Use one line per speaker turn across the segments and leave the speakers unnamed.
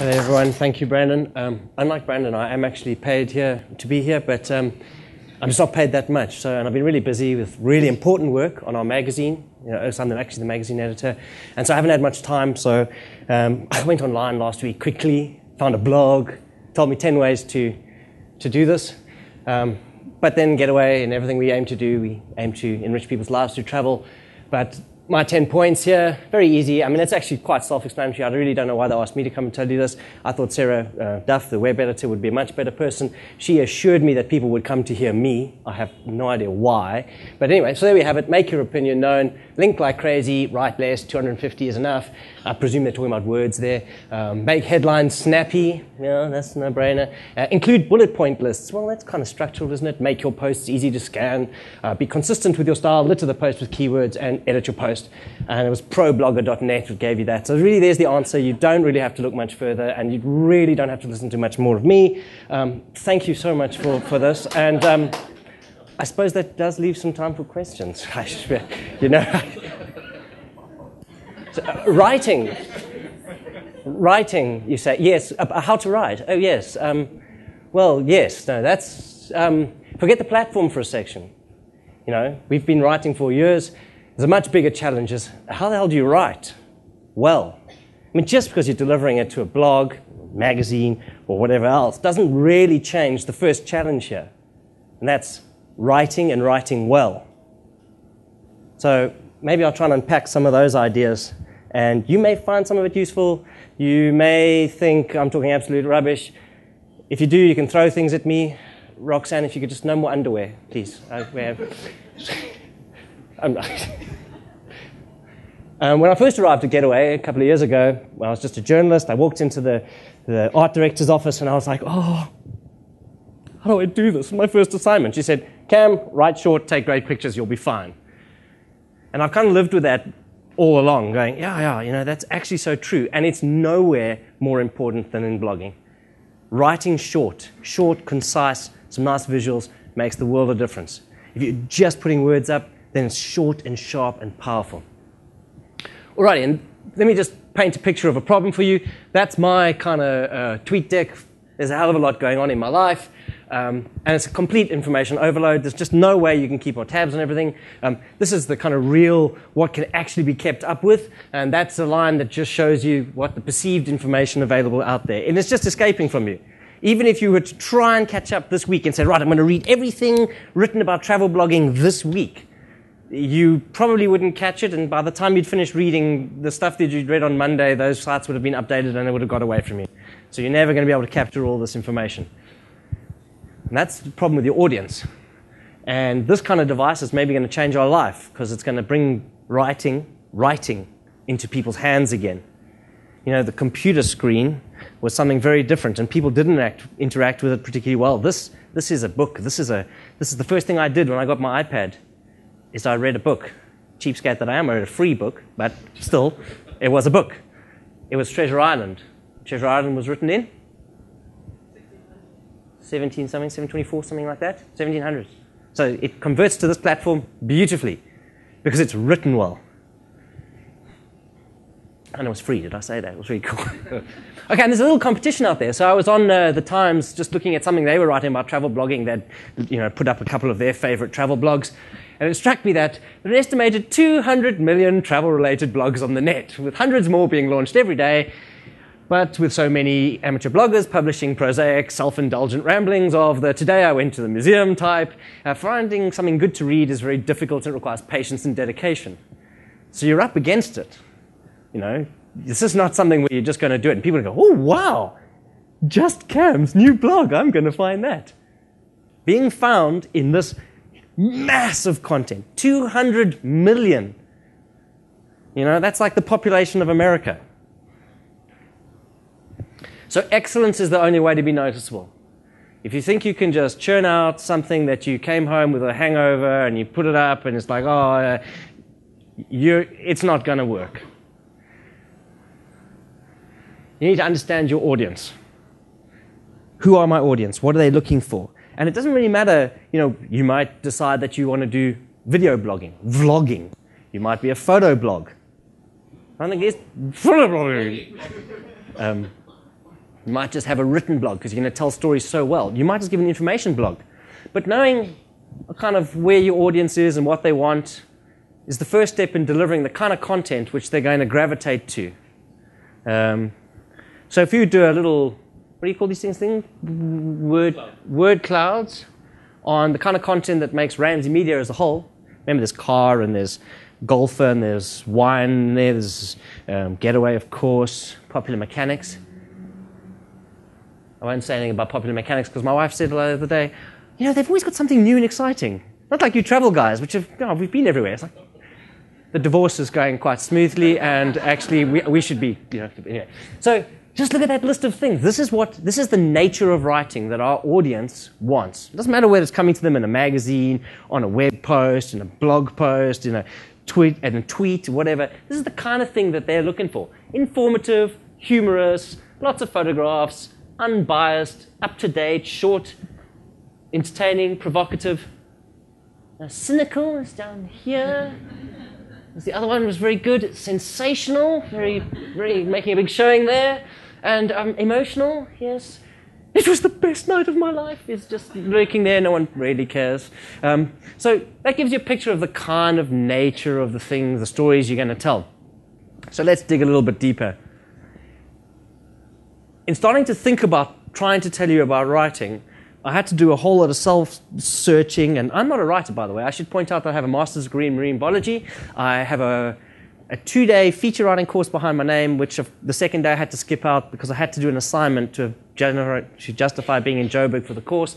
Hello everyone, thank you Brandon. Unlike Brandon, I am actually paid here to be here, but I'm just not paid that much. And I've been really busy with really important work on our magazine. So I'm actually the magazine editor, and so I haven't had much time. So I went online last week quickly, found a blog, told me 10 ways to do this. But then Getaway and everything we aim to do, we aim to enrich people's lives through travel. But my 10 points here, very easy. I mean, it's actually quite self-explanatory. I really don't know why they asked me to come and tell you this. I thought Sarah Duff, the web editor, would be a much better person. She assured me that people would come to hear me. I have no idea why. But anyway, so there we have it. Make your opinion known. Link like crazy. Write less. 250 is enough. I presume they're talking about words there. Make headlines snappy. Yeah, that's a no-brainer. Include bullet point lists. Well, that's kind of structural, isn't it? Make your posts easy to scan. Be consistent with your style. Litter the post with keywords and edit your post. And it was problogger.net that gave you that. So really, there's the answer. You don't really have to look much further, and you really don't have to listen to much more of me. Thank you so much for this. And I suppose that does leave some time for questions. You know, so, writing, you say, yes, how to write. Oh, yes. Well, yes, no, that's, forget the platform for a section. You know, we've been writing for years. There's a much bigger challenge is, how the hell do you write well? I mean, just because you're delivering it to a blog, magazine, or whatever else, doesn't really change the first challenge here. And that's writing and writing well. So maybe I'll try and unpack some of those ideas. And you may find some of it useful. You may think I'm talking absolute rubbish. If you do, you can throw things at me. Roxanne, if you could just no more underwear, please. When I first arrived at Getaway a couple of years ago, when I was just a journalist, I walked into the art director's office and I was like, oh, how do I do this? My first assignment. She said, Cam, write short, take great pictures, you'll be fine. And I've kind of lived with that all along, going, yeah, you know, that's actually so true. And it's nowhere more important than in blogging. Writing short, concise, some nice visuals makes the world of difference. If you're just putting words up, then it's short and sharp and powerful. Alrighty, and let me just paint a picture of a problem for you. That's my kind of tweet deck. There's a hell of a lot going on in my life, and it's a complete information overload. There's just no way you can keep on tabs on everything. This is the kind of real, what can actually be kept up with, and that's a line that just shows you what the perceived information available out there, and it's just escaping from you. Even if you were to try and catch up this week and say, right, I'm going to read everything written about travel blogging this week, you probably wouldn't catch it, and by the time you'd finished reading the stuff that you'd read on Monday, those sites would have been updated and it would have got away from you. So you're never going to be able to capture all this information. And that's the problem with your audience. And this kind of device is maybe going to change our life because it's going to bring writing into people's hands again. You know, the computer screen was something very different, and people didn't interact with it particularly well. This is a book. This is the first thing I did when I got my iPad. Is I read a book. Cheapskate that I am, I read a free book, but still, it was a book. It was Treasure Island. Treasure Island was written in 724, something like that, 1700s. So it converts to this platform beautifully because it's written well. And it was free, did I say that? It was really cool. Okay, and there's a little competition out there. So I was on the Times just looking at something they were writing about travel blogging. They'd put up a couple of their favorite travel blogs. And it struck me that there are an estimated 200 million travel-related blogs on the net, with hundreds more being launched every day. But with so many amateur bloggers publishing prosaic, self-indulgent ramblings of the today I went to the museum type, finding something good to read is very difficult and requires patience and dedication. So you're up against it. You know, this is not something where you're just going to do it and people go, oh, wow, just Cam's new blog, I'm going to find that. Being found in this massive content, 200 million. You know, that's like the population of America. So excellence is the only way to be noticeable. If you think you can just churn out something that you came home with a hangover and you put it up and it's like, oh, it's not going to work. You need to understand your audience. Who are my audience? What are they looking for? And it doesn't really matter, you know, you might decide that you want to do video blogging, vlogging. You might be a photo blog. I think it's photo blogging. You might just have a written blog because you're going to tell stories so well. You might just give an information blog. But knowing kind of where your audience is and what they want is the first step in delivering the kind of content which they're going to gravitate to. So if you do a little, what do you call these things? Word clouds on the kind of content that makes Ramsey Media as a whole. Remember, there's car and there's golfer and there's wine, there's Getaway, of course, Popular Mechanics. I won't say anything about Popular Mechanics because my wife said the other day, you know, they've always got something new and exciting. Not like you travel guys, which have, we've been everywhere. It's like the divorce is going quite smoothly, and actually we should be, anyway. So just look at that list of things. This is the nature of writing that our audience wants. It doesn't matter whether it's coming to them in a magazine, on a web post, in a blog post, in a tweet, whatever. This is the kind of thing that they're looking for. Informative, humorous, lots of photographs, unbiased, up-to-date, short, entertaining, provocative. Cynical is down here. The other one was very good, sensational, very making a big showing there. And emotional, yes. It was the best night of my life. It's just lurking there, no one really cares. So that gives you a picture of the kind of nature of the things, the stories you're going to tell. So let's dig a little bit deeper. In starting to think about trying to tell you about writing, I had to do a whole lot of self-searching, and I'm not a writer, by the way. I should point out that I have a master's degree in marine biology. I have a 2-day feature writing course behind my name, which the second day I had to skip out because I had to do an assignment to justify being in Joburg for the course.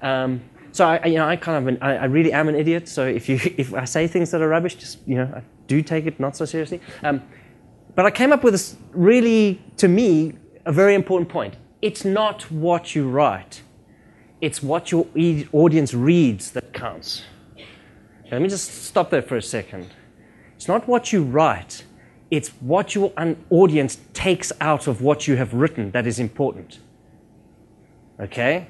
So I really am an idiot. So if I say things that are rubbish, just I do take it not so seriously. But I came up with this really, to me, a very important point. It's not what you write. It's what your audience reads that counts. Okay, let me just stop there for a second. It's not what you write. It's what your audience takes out of what you have written that is important. Okay?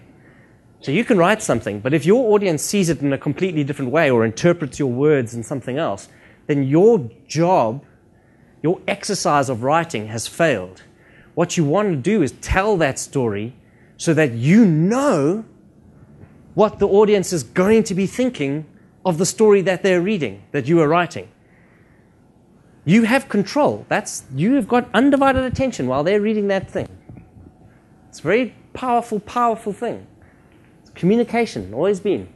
So you can write something, but if your audience sees it in a completely different way or interprets your words in something else, then your job, your exercise of writing has failed. What you want to do is tell that story so that you know what the audience is going to be thinking of the story that they're reading, that you are writing. You have control. You have got undivided attention while they're reading that thing. It's a very powerful, powerful thing. It's communication, always been.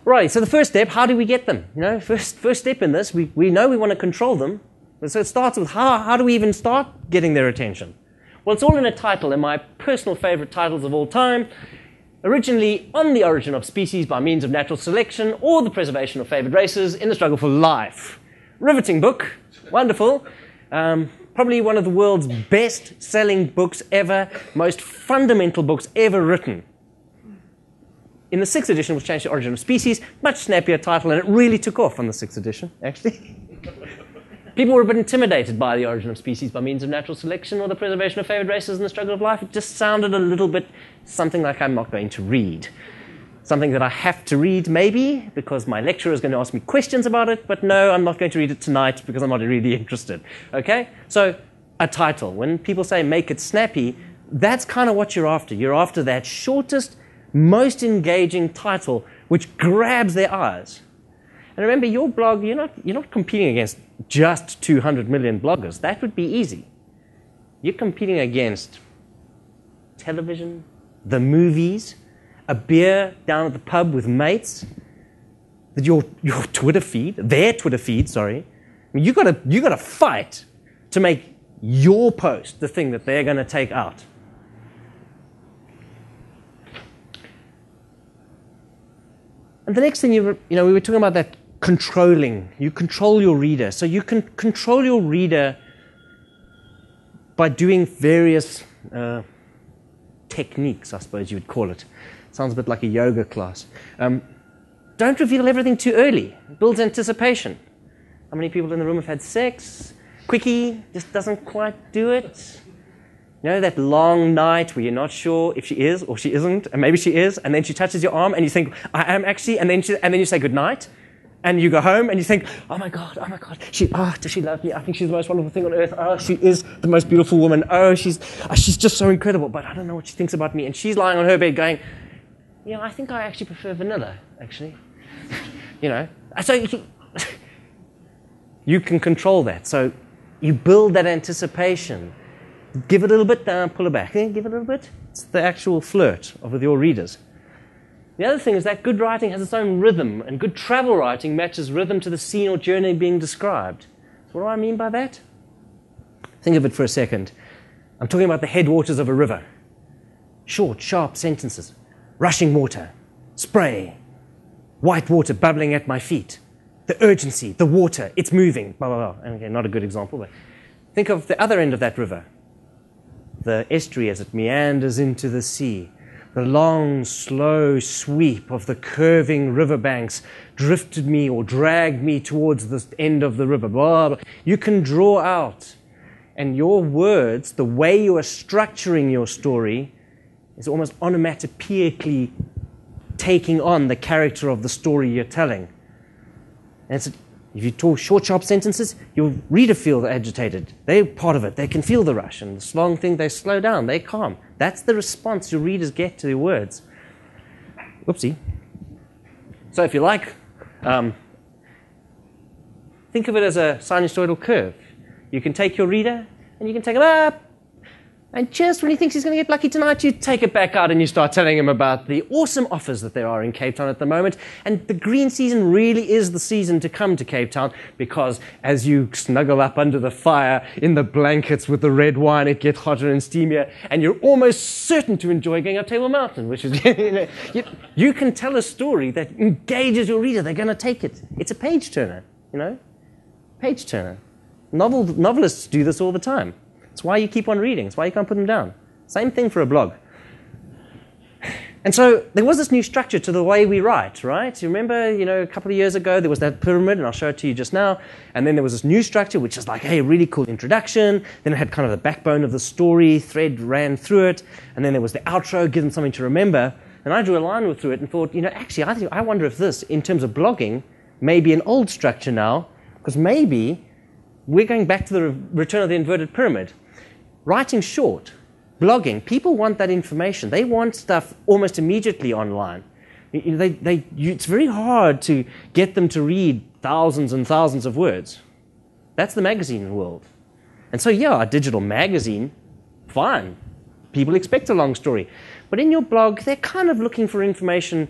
Right, so the first step, how do we get them? First step in this, we know we want to control them. So it starts with how do we even start getting their attention? Well, it's all in a title, and my personal favorite titles of all time. Originally, On the Origin of Species by Means of Natural Selection, or The Preservation of Favored Races in the Struggle for Life. Riveting book, wonderful. Probably one of the world's best-selling books ever, most fundamental books ever written. In the 6th edition, which changed to Origin of Species, much snappier title, and it really took off on the 6th edition, actually. People were a bit intimidated by The Origin of Species by Means of Natural Selection or The Preservation of Favored Races in the Struggle of Life. It just sounded a little bit something like I'm not going to read. Something that I have to read, maybe, because my lecturer is going to ask me questions about it, but no, I'm not going to read it tonight because I'm not really interested. Okay? So, a title. When people say make it snappy, that's kind of what you're after. You're after that shortest, most engaging title which grabs their eyes. And remember, your blog, you're not competing against just 200 million bloggers. That would be easy. You're competing against television, the movies, a beer down at the pub with mates, your Twitter feed, their Twitter feed, sorry. I mean, you got to fight to make your post the thing that they're going to take out. And the next thing we were talking about that controlling. You control your reader. So you can control your reader by doing various techniques, I suppose you would call it. Sounds a bit like a yoga class. Don't reveal everything too early. It builds anticipation. How many people in the room have had sex? Quickie just doesn't quite do it. That long night where you're not sure if she is or she isn't, and maybe she is, and then she touches your arm and you think, I am actually, and then you say goodnight. And you go home and you think, oh my God, does she love me? I think she's the most wonderful thing on earth. Oh, she is the most beautiful woman. Oh, she's just so incredible, but I don't know what she thinks about me. And she's lying on her bed going, I think I actually prefer vanilla, actually. So you can control that. So you build that anticipation. Give it a little bit, down, pull it back. Give it a little bit. It's the actual flirt with your readers. The other thing is that good writing has its own rhythm, and good travel writing matches rhythm to the scene or journey being described. So what do I mean by that? Think of it for a second. I'm talking about the headwaters of a river. Short, sharp sentences. Rushing water. Spray. White water bubbling at my feet. The urgency, the water, it's moving, blah, blah, blah. Okay, not a good example, but think of the other end of that river. The estuary as it meanders into the sea. The long, slow sweep of the curving riverbanks drifted me or dragged me towards the end of the river. Blah, blah. You can draw out, and your words, the way you are structuring your story, is almost onomatopoeically taking on the character of the story you're telling. And if you talk short, sharp sentences, your reader feels agitated. They're part of it. They can feel the rush. And this long thing, they slow down. They calm. That's the response your readers get to your words. Whoopsie. So if you like, think of it as a sinusoidal curve. You can take your reader and you can take it up. And just when he thinks he's going to get lucky tonight, you take it back out and you start telling him about the awesome offers that there are in Cape Town at the moment. And the green season really is the season to come to Cape Town, because as you snuggle up under the fire in the blankets with the red wine, it gets hotter and steamier, and you're almost certain to enjoy going up Table Mountain, which is, you can tell a story that engages your reader. They're going to take it. It's a page turner, page turner. Novelists do this all the time. It's why you keep on reading. It's why you can't put them down. Same thing for a blog. And so there was this new structure to the way we write, right? You remember, a couple of years ago, there was that pyramid, and I'll show it to you just now. And then there was this new structure, which is like, hey, really cool introduction. Then it had kind of the backbone of the story, thread ran through it. And then there was the outro, give them something to remember. And I drew a line through it and thought, actually, I wonder if this, in terms of blogging, may be an old structure now, because maybe we're going back to the return of the inverted pyramid. Writing short, blogging, people want that information. They want stuff almost immediately online. It's very hard to get them to read thousands and thousands of words. That's the magazine world. And so, a digital magazine, fine. People expect a long story. But in your blog, they're kind of looking for information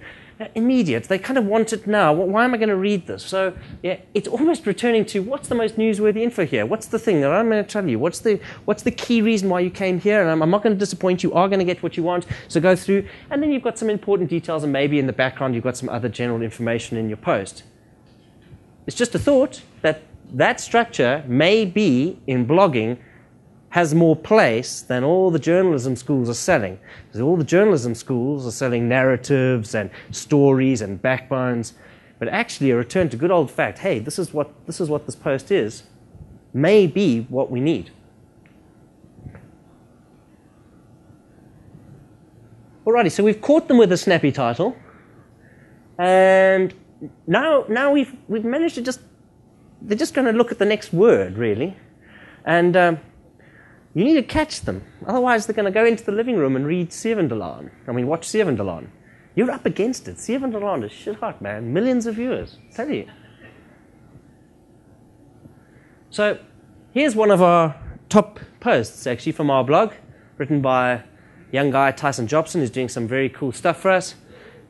immediate. They kind of want it now. Why am I going to read this? So, it's almost returning to what's the most newsworthy info here? What's the thing that I'm going to tell you? What's the key reason why you came here? And I'm not going to disappoint you. You are going to get what you want. So go through. And then you've got some important details, and maybe in the background you've got some other general information in your post. It's just a thought that structure may be in blogging has more place than all the journalism schools are selling. Because all the journalism schools are selling narratives and stories and backbones. But actually a return to good old fact, hey, this is what this post is, may be what we need. Alrighty, so we've caught them with a snappy title. And now we've managed to they're just going to look at the next word, really. And you need to catch them. Otherwise, they're going to go into the living room and read Sinusoidal. Watch Sinusoidal. You're up against it. Sinusoidal is shit hot, man. Millions of viewers. I tell you. So, here's one of our top posts, actually, from our blog, written by a young guy, Tyson Jobson, who's doing some very cool stuff for us.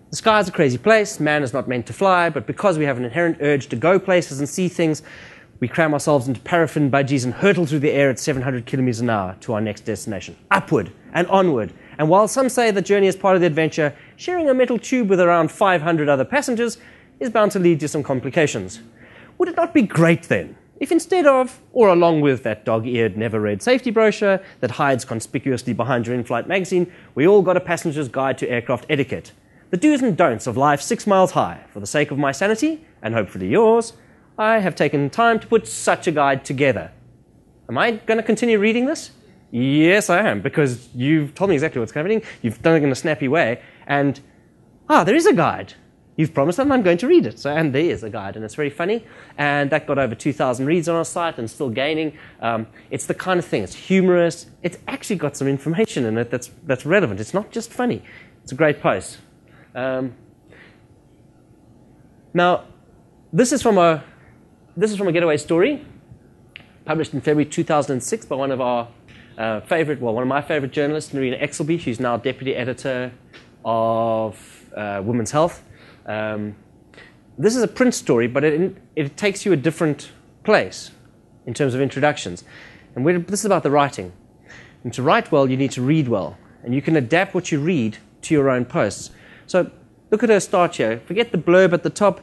The sky's a crazy place. Man is not meant to fly, but because we have an inherent urge to go places and see things, we cram ourselves into paraffin budgies and hurtle through the air at 700 kilometers an hour to our next destination, upward and onward. And while some say the journey is part of the adventure, sharing a metal tube with around 500 other passengers is bound to lead to some complications. Would it not be great then, if instead of, or along with that dog-eared, never-read safety brochure that hides conspicuously behind your in-flight magazine, we all got a passenger's guide to aircraft etiquette, the do's and don'ts of life 6 miles high? For the sake of my sanity, and hopefully yours, I have taken time to put such a guide together. Am I going to continue reading this? Yes, I am, because you've told me exactly what's happening. You've done it in a snappy way. And, there is a guide. you've promised and I'm going to read it. So, and there is a guide, and it's very funny. And that got over 2,000 reads on our site and still gaining. It's the kind of thing, it's humorous. It's actually got some information in it that's relevant. It's not just funny. It's a great post. Now, this is from a Getaway story published in February 2006 by one of my favorite journalists, Marina Exelby. She's now deputy editor of Women's Health. This is a print story, but it takes you a different place in terms of introductions. And this is about the writing. And to write well, you need to read well. And you can adapt what you read to your own posts. So look at her start here. Forget the blurb at the top.